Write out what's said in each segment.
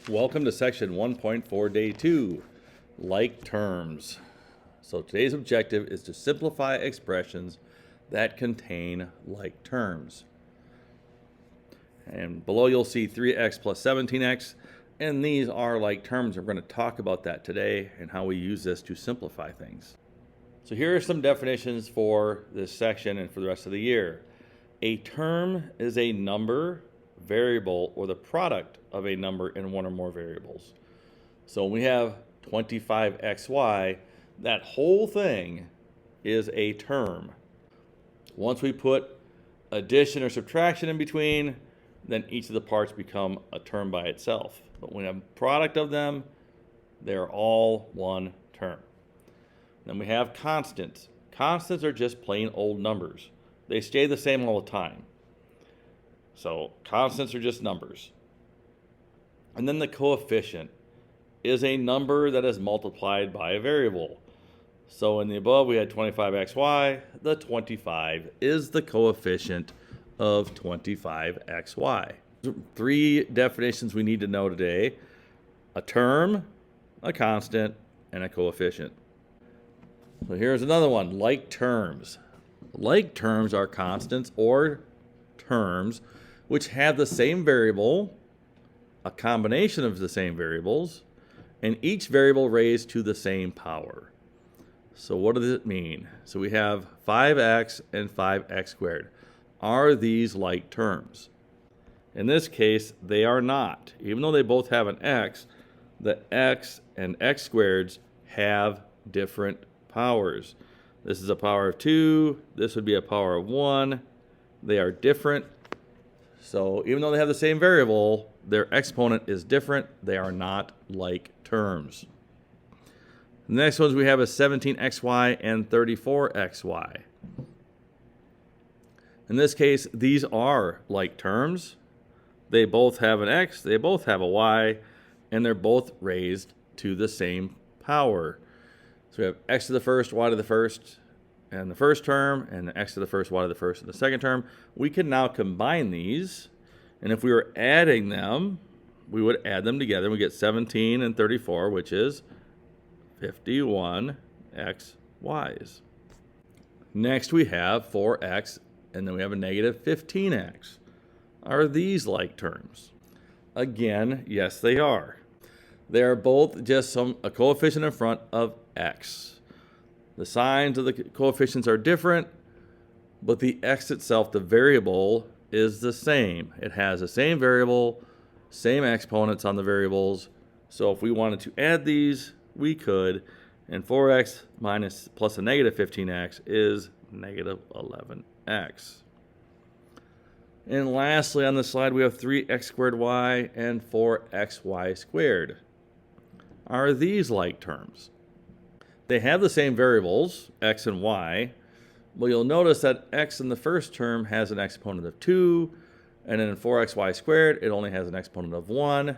Welcome to section 1.4 day 2, like terms. So today's objective is to simplify expressions that contain like terms. And below you'll see 3x plus 17x, and these are like terms. We're going to talk about that today and how we use this to simplify things. So here are some definitions for this section and for the rest of the year. A term is a number, variable, or the product of a number and one or more variables. So when we have 25xy, that whole thing is a term. Once we put addition or subtraction in between, then each of the parts become a term by itself. But when we have a product of them, they're all one term. Then we have constants. Constants are just plain old numbers. They stay the same all the time. So constants are just numbers. And then the coefficient is a number that is multiplied by a variable. So in the above we had 25xy. The 25 is the coefficient of 25xy. Three definitions we need to know today: a term, a constant, and a coefficient. So here's another one: like terms. Like terms are constants or terms which have the same variable, a combination of the same variables, and each variable raised to the same power. So what does it mean? So we have 5x and 5x squared. Are these like terms? In this case, they are not. Even though they both have an x, the x and x squareds have different powers. This is a power of 2. This would be a power of 1. They are different. So even though they have the same variable, their exponent is different. They are not like terms. The next ones we have is 17xy and 34xy. In this case, these are like terms. They both have an x, they both have a y, and they're both raised to the same power. So we have x to the first, y to the first, and the first term, and the x to the first, y to the first, and the second term. We can now combine these, and if we were adding them, we would add them together. We get 17 and 34, which is 51 xy's. Next we have 4x, and then we have a negative 15x. Are these like terms? Again, yes they are. They are both just a coefficient in front of x. The signs of the coefficients are different, but the x itself, the variable, is the same. It has the same variable, same exponents on the variables. So if we wanted to add these, we could. And 4x plus a negative 15x is negative 11x. And lastly on the slide, we have 3x squared y and 4xy squared. Are these like terms? They have the same variables, x and y, but you'll notice that x in the first term has an exponent of 2, and then in 4xy squared, it only has an exponent of 1.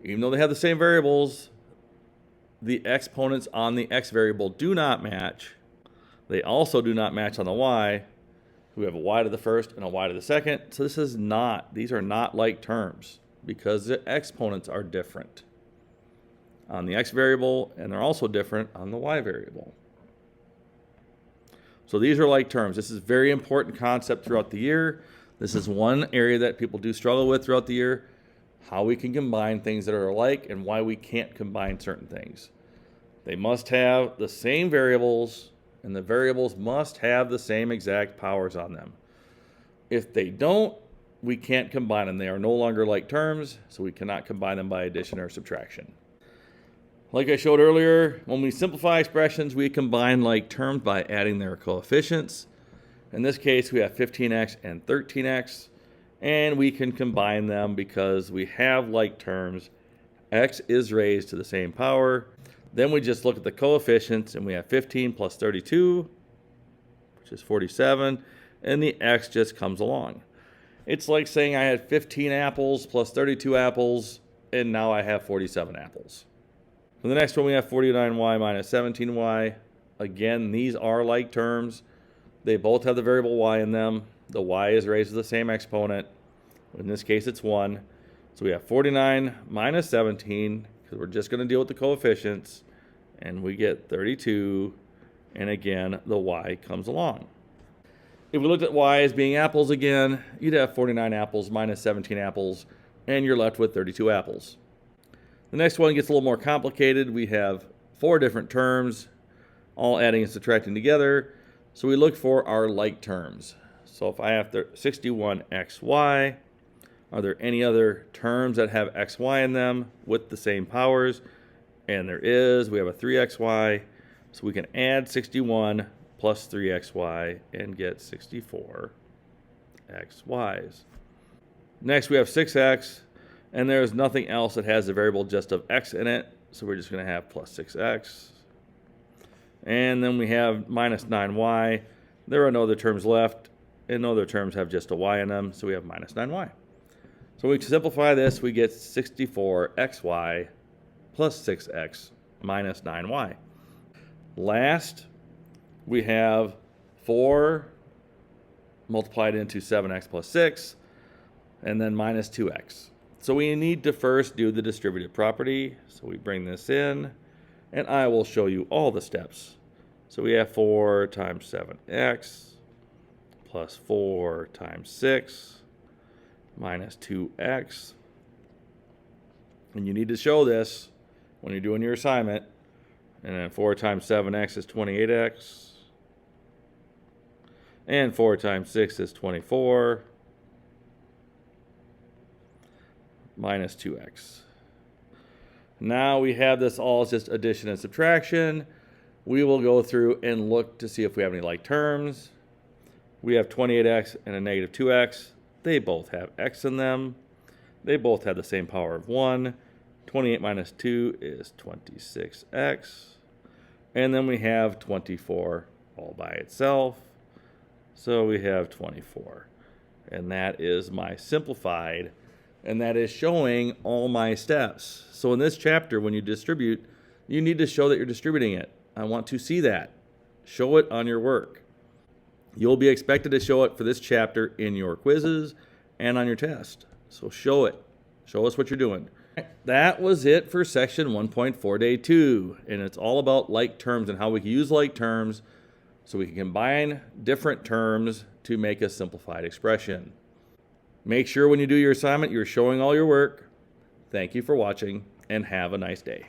Even though they have the same variables, the exponents on the x variable do not match. They also do not match on the y. We have a y to the first and a y to the second. So these are not like terms because the exponents are different on the x variable, and they're also different on the y variable. So these are like terms. This is a very important concept throughout the year. This is one area that people do struggle with throughout the year, how we can combine things that are alike and why we can't combine certain things. They must have the same variables, and the variables must have the same exact powers on them. If they don't, we can't combine them. They are no longer like terms, so we cannot combine them by addition or subtraction. Like I showed earlier, when we simplify expressions, we combine like terms by adding their coefficients. In this case, we have 15x and 13x, and we can combine them because we have like terms. X is raised to the same power. Then we just look at the coefficients, and we have 15 plus 32, which is 47, and the x just comes along. It's like saying I had 15 apples plus 32 apples, and now I have 47 apples. For the next one, we have 49y minus 17y. Again, these are like terms. They both have the variable y in them. The y is raised to the same exponent. In this case, it's 1. So we have 49 minus 17, because we're just going to deal with the coefficients, and we get 32, and again, the y comes along. If we looked at y as being apples again, you'd have 49 apples minus 17 apples, and you're left with 32 apples. The next one gets a little more complicated. We have 4 different terms, all adding and subtracting together. So we look for our like terms. So if I have 61xy, are there any other terms that have xy in them with the same powers? And there is. We have a 3xy. So we can add 61 plus 3xy and get 64 xy's. Next we have 6x, and there's nothing else that has a variable just of x in it. So we're just going to have plus 6x. And then we have minus 9y. There are no other terms left, and no other terms have just a y in them, so we have minus 9y. So we simplify this, we get 64xy plus 6x minus 9y. Last, we have 4 multiplied into 7x plus 6, and then minus 2x. So we need to first do the distributive property. So we bring this in, and I will show you all the steps. So we have 4 times 7x plus 4 times 6 minus 2x. And you need to show this when you're doing your assignment. And then 4 times 7x is 28x. And 4 times 6 is 24 minus 2x. Now we have this all as just addition and subtraction. We will go through and look to see if we have any like terms. We have 28x and a negative 2x. They both have x in them. They both have the same power of 1. 28 minus 2 is 26x. And then we have 24 all by itself. So we have 24. And that is my simplified, and that is showing all my steps. So in this chapter, when you distribute, you need to show that you're distributing it. I want to see that. Show it on your work. You'll be expected to show it for this chapter in your quizzes and on your test. So show it. Show us what you're doing. That was it for section 1.4 day 2. And it's all about like terms and how we can use like terms so we can combine different terms to make a simplified expression. Make sure when you do your assignment, you're showing all your work. Thank you for watching, and have a nice day.